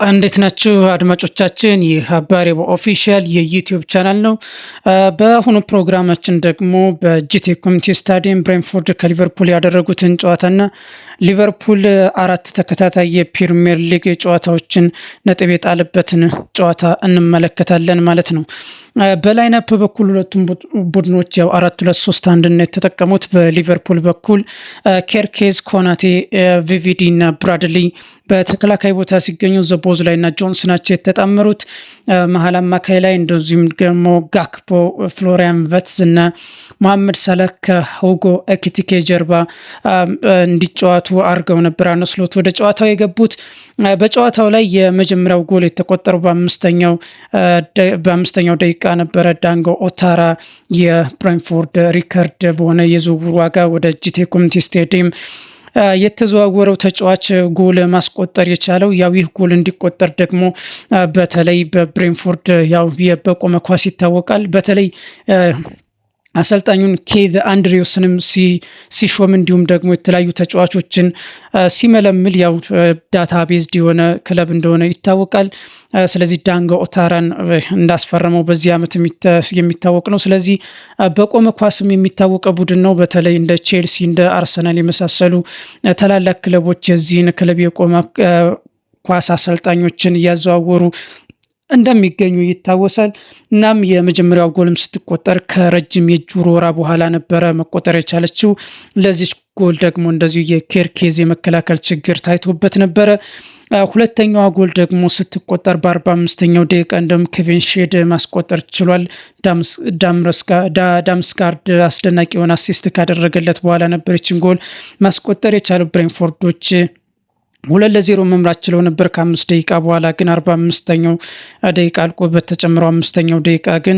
እንዴት ናችሁ አድማጮቻችን? ይህ አባሬ ኦፊሻል የዩቲዩብ ቻናል ነው። በአሁኑ ፕሮግራማችን ደግሞ በጂቴክ ኮሚኒቲ ስታዲየም ብሬንትፎርድ ከሊቨርፑል ያደረጉትን ጨዋታና ሊቨርፑል 4 ተከታታይ የፕሪሚየር ሊግ ጨዋታዎችን ነጥብ የጣለበትን ጨዋታ እንመለከታለን ማለት ነው። በላይናፕ በኩል ሁለቱም ቡድኖች ያው 4-2-3-1 ነው የተጠቀሙት። በሊቨርፑል በኩል ኬርኬዝ፣ ኮናቴ፣ ቪቪዲ እና ብራድሊ በተከላካይ ቦታ ሲገኙ ዘቦዝላይ እና ጆንስ ናቸው የተጣመሩት። መሀል አማካይ ላይ እንደዚሁም ደግሞ ጋክፖ፣ ፍሎሪያን ቨትዝ እና መሐመድ ሳላህ ከሁጎ ኤኪቲኬ ጀርባ እንዲጫወቱ አድርገው ነበር አነስሎት ወደ ጨዋታው የገቡት። በጨዋታው ላይ የመጀመሪያው ጎል የተቆጠረው በአምስተኛው ደቂቃ ነበረ። ዳንጎ ኦታራ የብሬንትፎርድ ሪከርድ በሆነ የዝውውር ዋጋ ወደ ጂቴክ ኮሚኒቲ ስታዲየም የተዘዋወረው ተጫዋች ጎል ማስቆጠር የቻለው ያው ይህ ጎል እንዲቆጠር ደግሞ በተለይ በብሬንትፎርድ ያው በቆመ ኳስ ይታወቃል። በተለይ አሰልጣኙን ኬዝ አንድሪውስንም ሲሾም እንዲሁም ደግሞ የተለያዩ ተጫዋቾችን ሲመለምል ያው ዳታ ቤዝድ የሆነ ክለብ እንደሆነ ይታወቃል። ስለዚህ ዳንጎ ኦታራን እንዳስፈረመው በዚህ ዓመት የሚታወቅ ነው። ስለዚህ በቆመ ኳስም የሚታወቀ ቡድን ነው። በተለይ እንደ ቼልሲ እንደ አርሰናል የመሳሰሉ ታላላቅ ክለቦች የዚህን ክለብ የቆመ ኳስ አሰልጣኞችን እያዘዋወሩ እንደሚገኙ ይታወሳል። እናም የመጀመሪያው ጎልም ስትቆጠር ከረጅም የእጅ ውርወራ በኋላ ነበረ መቆጠር የቻለችው። ለዚህ ጎል ደግሞ እንደዚሁ የኬርኬዝ የመከላከል ችግር ታይቶበት ነበረ። ሁለተኛዋ ጎል ደግሞ ስትቆጠር በ45ኛው ደቂቃ እንደም ኬቪን ሼድ ማስቆጠር ችሏል። ዳምስጋርድ አስደናቂ የሆነ አሲስት ካደረገለት በኋላ ነበር ይችን ጎል ማስቆጠር የቻለው። ብሬንትፎርዶች 2-0 መምራት ችለው ነበር ከ5 ደቂቃ በኋላ ግን 45ኛው ደቂቃ አልቆ በተጨመረው 5ኛው ደቂቃ ግን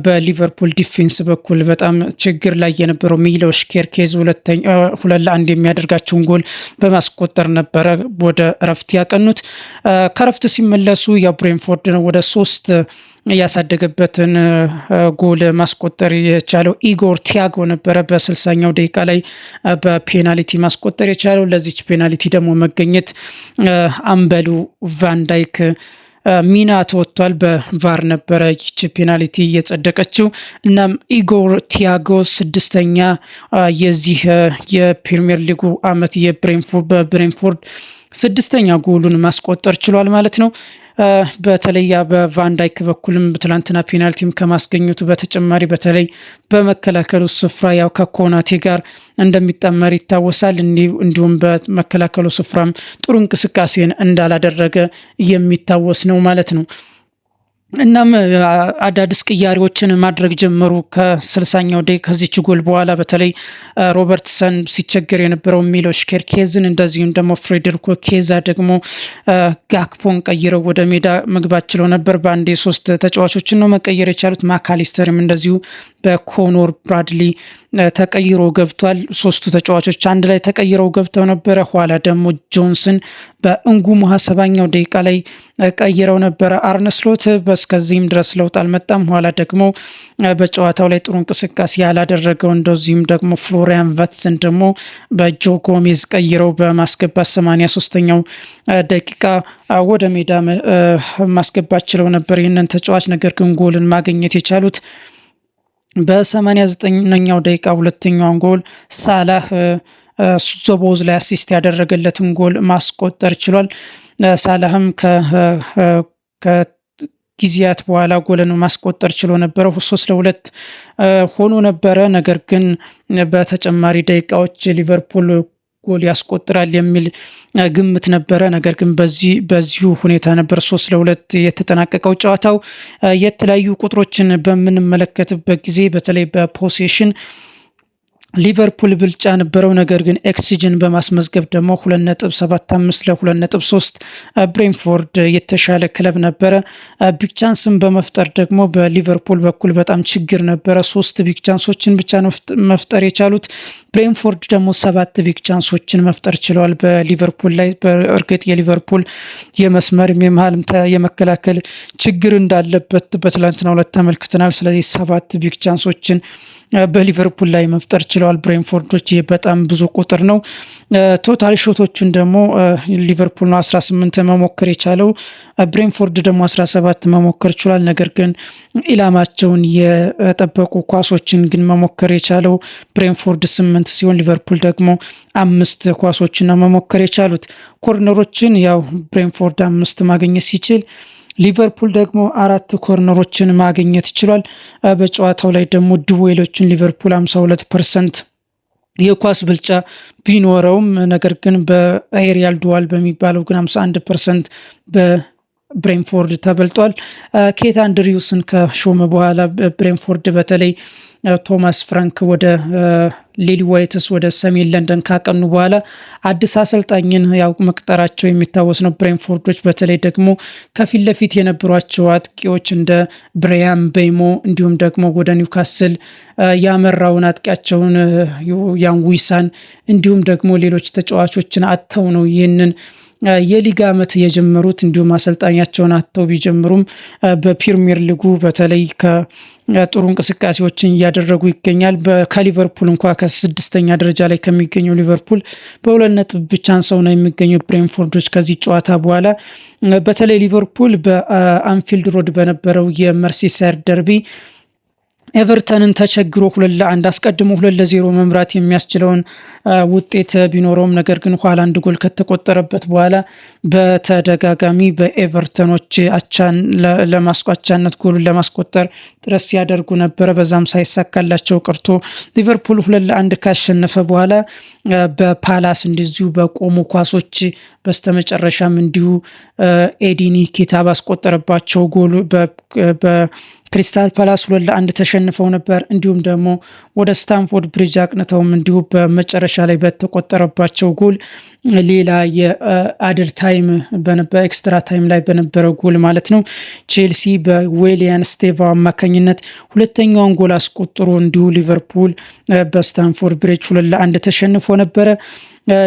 በሊቨርፑል ዲፌንስ በኩል በጣም ችግር ላይ የነበረው ሚሎሽ ኬርኬዝ 2-1 የሚያደርጋቸውን ጎል በማስቆጠር ነበረ ወደ እረፍት ያቀኑት። ከእረፍት ሲመለሱ የብሬንትፎርድ ነው ወደ 3 ያሳደገበትን ጎል ማስቆጠር የቻለው ኢጎር ቲያጎ ነበረ። በ60ኛው ደቂቃ ላይ በፔናልቲ ማስቆጠር የቻለው። ለዚች ፔናልቲ ደግሞ መገኘት አምበሉ ቫንዳይክ ሚና ተወጥቷል። በቫር ነበረ ይች ፔናልቲ እየጸደቀችው። እናም ኢጎር ቲያጎ 6ኛ የዚህ የፕሪሚየር ሊጉ አመት በብሬንትፎርድ 6ኛ ጎሉን ማስቆጠር ችሏል ማለት ነው። በተለይ በቫንዳይክ በኩልም ትላንትና ፔናልቲም ከማስገኘቱ በተጨማሪ በተለይ በመከላከሉ ስፍራ ያው ከኮናቴ ጋር እንደሚጣመር ይታወሳል። እንዲሁም በመከላከሉ ስፍራም ጥሩ እንቅስቃሴን እንዳላደረገ የሚታወስ ነው ማለት ነው። እናም አዳዲስ ቅያሪዎችን ማድረግ ጀመሩ ከ60ኛው ደቂቃ ከዚች ጎል በኋላ በተለይ ሮበርትሰን ሲቸገር የነበረው ሚሎሽ ኬርኬዝን እንደዚሁም ደግሞ ፍሬዴሪኮ ኬዛ ደግሞ ጋክፖን ቀይረው ወደ ሜዳ መግባት ችለው ነበር። በአንዴ 3 ተጫዋቾችን ነው መቀየር የቻሉት። ማካሊስተርም እንደዚሁ በኮኖር ብራድሊ ተቀይሮ ገብቷል። 3ቱ ተጫዋቾች አንድ ላይ ተቀይረው ገብተው ነበረ። ኋላ ደግሞ ጆንስን በእንጉሙ 70ኛው ደቂቃ ላይ ቀይረው ነበረ አርነ ስሎት። በስከዚህም ድረስ ለውጥ አልመጣም። ኋላ ደግሞ በጨዋታው ላይ ጥሩ እንቅስቃሴ ያላደረገው እንደዚህም ደግሞ ፍሎሪያን ቨትዝን ደግሞ በጆ ጎሜዝ ቀይረው በማስገባት 83ኛው ደቂቃ ወደ ሜዳ ማስገባት ችለው ነበር ይህንን ተጫዋች። ነገር ግን ጎልን ማግኘት የቻሉት በ89ኛው ደቂቃ ሁለተኛውን ጎል ሳላህ ዞቦዝ ላይ አሲስት ያደረገለትን ጎል ማስቆጠር ችሏል። ሳላህም ከጊዜያት በኋላ ጎልን ማስቆጠር ችሎ ነበረ። 3-2 ሆኖ ነበረ። ነገር ግን በተጨማሪ ደቂቃዎች ሊቨርፑል ጎል ያስቆጥራል የሚል ግምት ነበረ። ነገር ግን በዚሁ ሁኔታ ነበር 3-2 የተጠናቀቀው ጨዋታው። የተለያዩ ቁጥሮችን በምንመለከትበት ጊዜ በተለይ በፖሴሽን ሊቨርፑል ብልጫ ነበረው። ነገር ግን ኤክሲጅን በማስመዝገብ ደግሞ 2.75 ለ2.3 ብሬንትፎርድ የተሻለ ክለብ ነበረ። ቢግ ቻንስን በመፍጠር ደግሞ በሊቨርፑል በኩል በጣም ችግር ነበረ። 3 ቢግ ቻንሶችን ብቻ ነው መፍጠር የቻሉት። ብሬንትፎርድ ደግሞ 7 ቢግ ቻንሶችን መፍጠር ችለዋል በሊቨርፑል ላይ። በእርግጥ የሊቨርፑል የመስመር የመሃል የመከላከል ችግር እንዳለበት በትላንትናው ዕለት ተመልክተናል። ስለዚህ 7 ቢግ ቻንሶችን በሊቨርፑል ላይ መፍጠር ችለዋል ብሬንፎርዶች። ይህ በጣም ብዙ ቁጥር ነው። ቶታል ሾቶቹን ደግሞ ሊቨርፑል ነው 18 መሞከር የቻለው፣ ብሬንፎርድ ደግሞ 17 መሞከር ችሏል። ነገር ግን ኢላማቸውን የጠበቁ ኳሶችን ግን መሞከር የቻለው ብሬንፎርድ 8 ሲሆን ሊቨርፑል ደግሞ 5 ኳሶችን ነው መሞከር የቻሉት። ኮርነሮችን ያው ብሬንፎርድ 5 ማግኘት ሲችል ሊቨርፑል ደግሞ 4 ኮርነሮችን ማግኘት ችሏል። በጨዋታው ላይ ደግሞ ድዌሎችን ሊቨርፑል 52% የኳስ ብልጫ ቢኖረውም ነገር ግን በኤሪያል ዱዋል በሚባለው ግን 51% በብሬንፎርድ ተበልጧል። ኬት አንድሪውስን ከሾመ በኋላ ብሬንፎርድ በተለይ ቶማስ ፍራንክ ወደ ሊሊ ዋይትስ ወደ ሰሜን ለንደን ካቀኑ በኋላ አዲስ አሰልጣኝን ያው መቅጠራቸው የሚታወስ ነው። ብሬንፎርዶች በተለይ ደግሞ ከፊት ለፊት የነበሯቸው አጥቂዎች እንደ ብሪያን ቤሞ እንዲሁም ደግሞ ወደ ኒውካስል ያመራውን አጥቂያቸውን ያን ዊሳን እንዲሁም ደግሞ ሌሎች ተጫዋቾችን አጥተው ነው ይህንን የሊጋ ዓመት የጀመሩት። እንዲሁም አሰልጣኛቸውን አጥተው ቢጀምሩም በፕሪሚየር ሊጉ በተለይ ከጥሩ እንቅስቃሴዎችን እያደረጉ ይገኛል። ከሊቨርፑል እንኳ ከ6ኛ ደረጃ ላይ ከሚገኘው ሊቨርፑል በ2 ነጥብ ብቻ አንሰው ነው የሚገኙ ብሬንፎርዶች ከዚህ ጨዋታ በኋላ። በተለይ ሊቨርፑል በአንፊልድ ሮድ በነበረው የመርሲሳይድ ደርቢ ኤቨርተንን ተቸግሮ 2-1 አስቀድሞ 2-0 መምራት የሚያስችለውን ውጤት ቢኖረውም ነገር ግን ኋላ 1 ጎል ከተቆጠረበት በኋላ በተደጋጋሚ በኤቨርተኖች አቻን ለማስቋጫነት ጎሉን ለማስቆጠር ጥረት ሲያደርጉ ነበረ። በዛም ሳይሳካላቸው ቀርቶ ሊቨርፑል 2-1 ካሸነፈ በኋላ በፓላስ እንደዚሁ በቆሙ ኳሶች በስተመጨረሻም እንዲሁ ኤዲኒ ኬታ ባስቆጠረባቸው ጎሉ ክሪስታል ፓላስ 2-1 ተሸንፈው ነበር። እንዲሁም ደግሞ ወደ ስታንፎርድ ብሪጅ አቅንተውም እንዲሁ በመጨረሻ ላይ በተቆጠረባቸው ጎል ሌላ የአድር ታይም ኤክስትራ ታይም ላይ በነበረው ጎል ማለት ነው ቼልሲ በዌሊያን ስቴቫ አማካኝነት ሁለተኛውን ጎል አስቆጥሮ እንዲሁ ሊቨርፑል በስታንፎርድ ብሪጅ 2-1 ተሸንፎ ነበረ።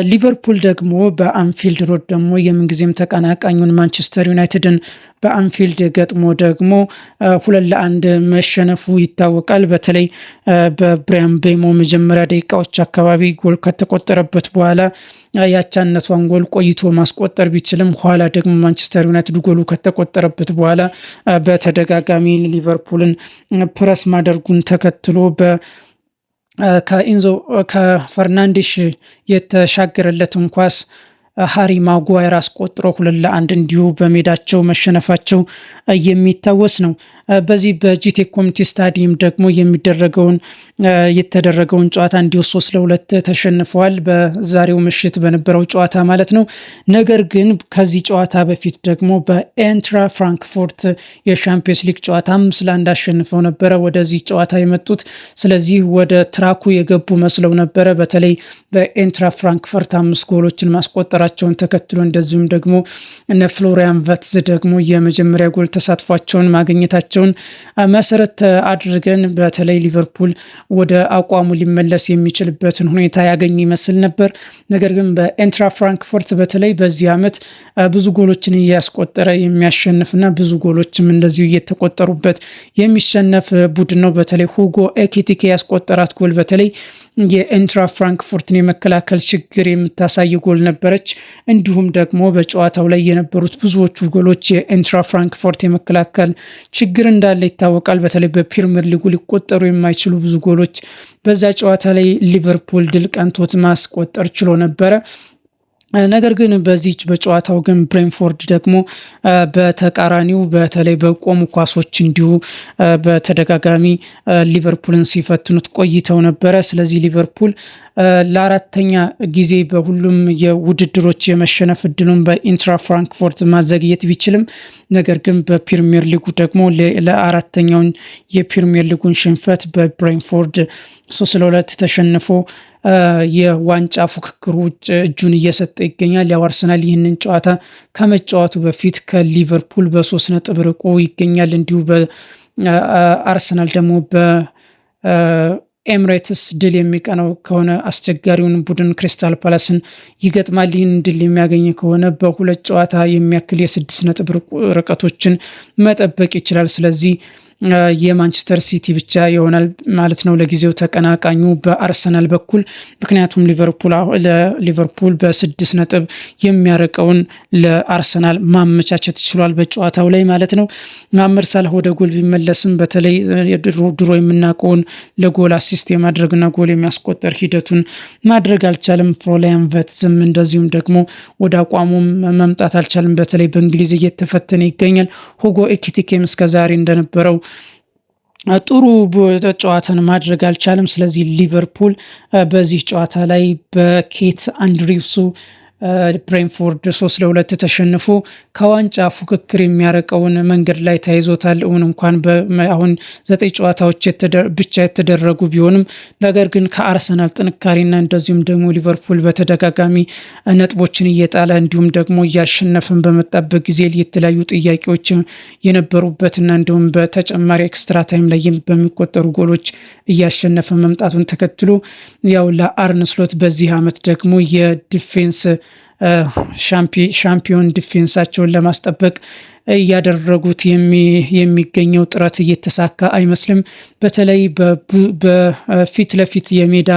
ሊቨርፑል ደግሞ በአንፊልድ ሮድ ደግሞ የምንጊዜም ተቀናቃኙን ማንቸስተር ዩናይትድን በአንፊልድ ገጥሞ ደግሞ 2-1 መሸነፉ ይታወቃል። በተለይ በብሪያን ቤሞ መጀመሪያ ደቂቃዎች አካባቢ ጎል ከተቆጠረበት በኋላ ያቻነቷን ጎል ቆይቶ ማስቆጠር ቢችልም ኋላ ደግሞ ማንቸስተር ዩናይትድ ጎሉ ከተቆጠረበት በኋላ በተደጋጋሚ ሊቨርፑልን ፕረስ ማድረጉን ተከትሎ ከፈርናንዴሽ የተሻገረለትን ኳስ ሃሪ ማጓየር አስቆጥሮ 2-1 እንዲሁ በሜዳቸው መሸነፋቸው የሚታወስ ነው። በዚህ በጂቴክ ኮሚኒቲ ስታዲየም ደግሞ የተደረገውን ጨዋታ እንዲሁ 3-2 ተሸንፈዋል። በዛሬው ምሽት በነበረው ጨዋታ ማለት ነው። ነገር ግን ከዚህ ጨዋታ በፊት ደግሞ በኤንትራ ፍራንክፎርት የሻምፒየንስ ሊግ ጨዋታ 5-1 አሸንፈው ነበረ ወደዚህ ጨዋታ የመጡት። ስለዚህ ወደ ትራኩ የገቡ መስለው ነበረ። በተለይ በኤንትራ ፍራንክፈርት 5 ጎሎችን ማስቆጠራቸውን ተከትሎ እንደዚሁም ደግሞ እነ ፍሎሪያን ቨትዝ ደግሞ የመጀመሪያ ጎል ተሳትፏቸውን ማግኘታቸው መሰረት አድርገን በተለይ ሊቨርፑል ወደ አቋሙ ሊመለስ የሚችልበትን ሁኔታ ያገኝ ይመስል ነበር። ነገር ግን በኤንትራ ፍራንክፎርት በተለይ በዚህ ዓመት ብዙ ጎሎችን እያስቆጠረ የሚያሸንፍና ብዙ ጎሎችም እንደዚሁ እየተቆጠሩበት የሚሸነፍ ቡድን ነው። በተለይ ሁጎ ኤኪቲኬ ያስቆጠራት ጎል በተለይ የኤንትራ ፍራንክፎርትን የመከላከል ችግር የምታሳይ ጎል ነበረች። እንዲሁም ደግሞ በጨዋታው ላይ የነበሩት ብዙዎቹ ጎሎች የኤንትራ ፍራንክፎርት የመከላከል ችግር እንዳለ ይታወቃል። በተለይ በፕሪሚየር ሊጉ ሊቆጠሩ የማይችሉ ብዙ ጎሎች በዛ ጨዋታ ላይ ሊቨርፑል ድል ቀንቶት ማስቆጠር ችሎ ነበረ። ነገር ግን በዚህ በጨዋታው ግን ብሬንፎርድ ደግሞ በተቃራኒው በተለይ በቆሙ ኳሶች እንዲሁ በተደጋጋሚ ሊቨርፑልን ሲፈትኑት ቆይተው ነበረ። ስለዚህ ሊቨርፑል ለአራተኛ ጊዜ በሁሉም የውድድሮች የመሸነፍ እድሉን በኢንትራ ፍራንክፎርት ማዘግየት ቢችልም ነገር ግን በፕሪሚየር ሊጉ ደግሞ ለአራተኛውን የፕሪሚየር ሊጉን ሽንፈት በብሬንፎርድ 3-2 ተሸንፎ የዋንጫ ፉክክሩ እጁን እየሰጠ ይገኛል። ያው አርሰናል ይህንን ጨዋታ ከመጫወቱ በፊት ከሊቨርፑል በ3 ነጥብ ርቆ ይገኛል። እንዲሁ በአርሰናል ደግሞ በኤምሬትስ ድል የሚቀነው ከሆነ አስቸጋሪውን ቡድን ክሪስታል ፓላስን ይገጥማል። ይህን ድል የሚያገኝ ከሆነ በ2 ጨዋታ የሚያክል የ6 ነጥብ ርቀቶችን መጠበቅ ይችላል። ስለዚህ የማንቸስተር ሲቲ ብቻ ይሆናል ማለት ነው ለጊዜው ተቀናቃኙ በአርሰናል በኩል። ምክንያቱም ሊቨርፑል በ6 ነጥብ የሚያረቀውን ለአርሰናል ማመቻቸት ይችላል በጨዋታው ላይ ማለት ነው። መሐመድ ሳላህ ወደ ጎል ቢመለስም በተለይ ድሮ የምናውቀውን ለጎል አሲስት የማድረግና ጎል የሚያስቆጠር ሂደቱን ማድረግ አልቻለም። ፍሎሪያን ቨርትዝም እንደዚሁም ደግሞ ወደ አቋሙ መምጣት አልቻለም። በተለይ በእንግሊዝ እየተፈተነ ይገኛል። ሁጎ ኤኪቲኬም እስከዛሬ እንደነበረው ጥሩ ጨዋታን ማድረግ አልቻለም። ስለዚህ ሊቨርፑል በዚህ ጨዋታ ላይ በኬት አንድሪውሱ ብሬንፎርድ 3-2 ተሸንፎ ከዋንጫ ፉክክር የሚያረቀውን መንገድ ላይ ተይዞታል። እንኳን አሁን 9 ጨዋታዎች ብቻ የተደረጉ ቢሆንም ነገር ግን ከአርሰናል ጥንካሬና እንደዚሁም ደግሞ ሊቨርፑል በተደጋጋሚ ነጥቦችን እየጣለ እንዲሁም ደግሞ እያሸነፈን በመጣበት ጊዜ የተለያዩ ጥያቄዎች የነበሩበትና እንዲሁም በተጨማሪ ኤክስትራ ታይም ላይ በሚቆጠሩ ጎሎች እያሸነፈ መምጣቱን ተከትሎ ያው ለአርነ ስሎት በዚህ ዓመት ደግሞ የዲፌንስ ሻምፒዮን ዲፌንሳቸውን ለማስጠበቅ እያደረጉት የሚገኘው ጥረት እየተሳካ አይመስልም። በተለይ በፊት ለፊት የሜዳ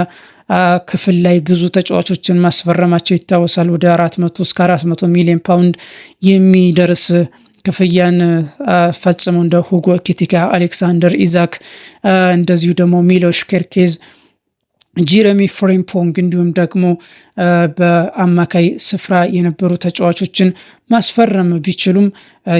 ክፍል ላይ ብዙ ተጫዋቾችን ማስፈረማቸው ይታወሳል። ወደ 400 እስከ 400 ሚሊዮን ፓውንድ የሚደርስ ክፍያን ፈጽመው እንደ ሁጎ ኤኪቲኬ፣ አሌክሳንደር ኢዛክ እንደዚሁ ደግሞ ሚሎሽ ኬርኬዝ፣ ጀረሚ ፍሬምፖንግ እንዲሁም ደግሞ በአማካይ ስፍራ የነበሩ ተጫዋቾችን ማስፈረም ቢችሉም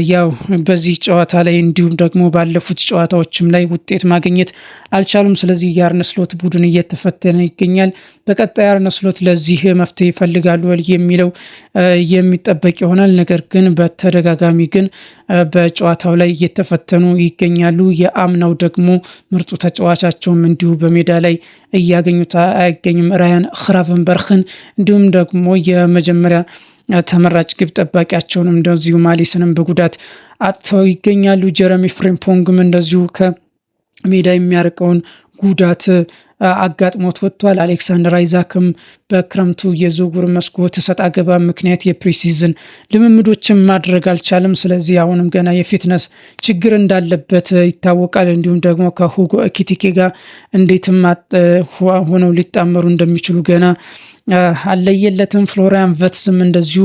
ያው በዚህ ጨዋታ ላይ እንዲሁም ደግሞ ባለፉት ጨዋታዎችም ላይ ውጤት ማግኘት አልቻሉም። ስለዚህ የአርነ ስሎት ቡድን እየተፈተነ ይገኛል። በቀጣይ አርነ ስሎት ለዚህ መፍትሄ ይፈልጋሉ የሚለው የሚጠበቅ ይሆናል። ነገር ግን በተደጋጋሚ ግን በጨዋታው ላይ እየተፈተኑ ይገኛሉ። የአምናው ደግሞ ምርጡ ተጫዋቻቸውም እንዲሁ በሜዳ ላይ እያገኙት አይገኝም። ራያን ክራቨንበርክን እንዲሁም ደግሞ የመጀመሪያ ተመራጭ ግብ ጠባቂያቸውንም እንደዚሁ ማሊስንም በጉዳት አጥተው ይገኛሉ። ጀረሚ ፍሬምፖንግም እንደዚሁ ከሜዳ የሚያርቀውን ጉዳት አጋጥሞት ወጥቷል። አሌክሳንደር አይዛክም በክረምቱ የዝውውር መስኮት ሰጣ ገባ ምክንያት የፕሪሲዝን ልምምዶችን ማድረግ አልቻለም። ስለዚህ አሁንም ገና የፊትነስ ችግር እንዳለበት ይታወቃል። እንዲሁም ደግሞ ከሁጎ ኤኪቲኬ ጋር እንዴትም ሆነው ሊጣመሩ እንደሚችሉ ገና አለየለትም። ፍሎሪያን ቨርትዝም እንደዚሁ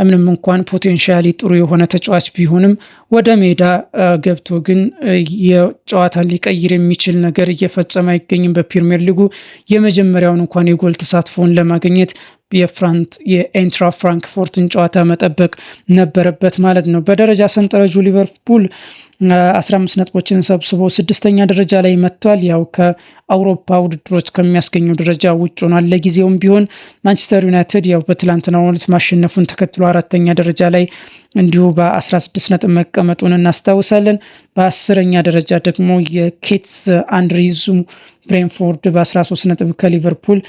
ምንም እንኳን ፖቴንሻሊ ጥሩ የሆነ ተጫዋች ቢሆንም ወደ ሜዳ ገብቶ ግን የጨዋታ ሊቀይር የሚችል ነገር እየፈጸመ አይገኝም። በፕሪሚየር ሊጉ የመጀመሪያውን እንኳን የጎል ተሳትፎን ለማግኘት የኤንትራ ፍራንክፎርትን ጨዋታ መጠበቅ ነበረበት ማለት ነው። በደረጃ ሰንጠረዡ ሊቨርፑል 15 ነጥቦችን ሰብስቦ 6ኛ ደረጃ ላይ መጥቷል። ያው ከአውሮፓ ውድድሮች ከሚያስገኘው ደረጃ ውጭ ሆኗል ለጊዜውም ቢሆን። ማንቸስተር ዩናይትድ ያው በትላንትናው ዕለት ማሸነፉን ተከትሎ 4ኛ ደረጃ ላይ እንዲሁ በ16 ነጥብ መቀመጡን እናስታውሳለን። በ10ኛ ደረጃ ደግሞ የኬት አንድሪውሱ ብሬንፎርድ በ13 ነጥብ ከሊቨርፑል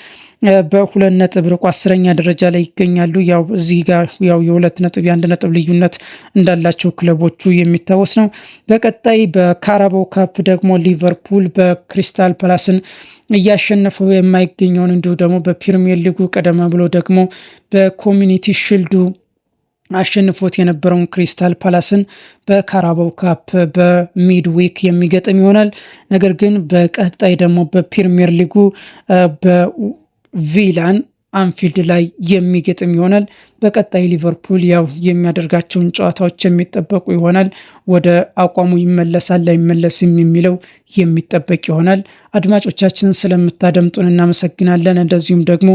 በ2 ነጥብ ርቆ 10ኛ ደረጃ ላይ ይገኛሉ። ያው እዚህ ጋር ያው የ2 ነጥብ የ1 ነጥብ ልዩነት እንዳላቸው ክለቦቹ የሚታወስ ነው። በቀጣይ በካራባው ካፕ ደግሞ ሊቨርፑል በክሪስታል ፓላስን እያሸነፈው የማይገኘውን እንዲሁ ደግሞ በፕሪሚየር ሊጉ ቀደም ብሎ ደግሞ በኮሚኒቲ ሺልዱ አሸንፎት የነበረውን ክሪስታል ፓላስን በካራባው ካፕ በሚድዊክ የሚገጥም ይሆናል። ነገር ግን በቀጣይ ደግሞ በፕሪሚየር ሊጉ በቪላን አንፊልድ ላይ የሚገጥም ይሆናል። በቀጣይ ሊቨርፑል ያው የሚያደርጋቸውን ጨዋታዎች የሚጠበቁ ይሆናል። ወደ አቋሙ ይመለሳል ላይመለስም የሚለው የሚጠበቅ ይሆናል። አድማጮቻችን ስለምታደምጡን እናመሰግናለን። እንደዚሁም ደግሞ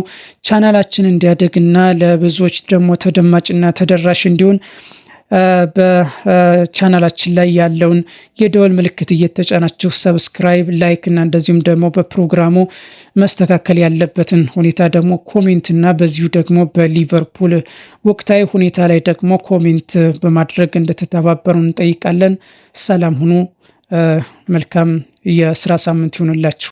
ቻናላችን እንዲያደግና ለብዙዎች ደግሞ ተደማጭና ተደራሽ እንዲሆን በቻናላችን ላይ ያለውን የደወል ምልክት እየተጫናችሁ ሰብስክራይብ፣ ላይክ እና እንደዚሁም ደግሞ በፕሮግራሙ መስተካከል ያለበትን ሁኔታ ደግሞ ኮሜንት እና በዚሁ ደግሞ በሊቨርፑል ወቅታዊ ሁኔታ ላይ ደግሞ ኮሜንት በማድረግ እንድትተባበሩ እንጠይቃለን። ሰላም ሁኑ። መልካም የስራ ሳምንት ይሁንላችሁ።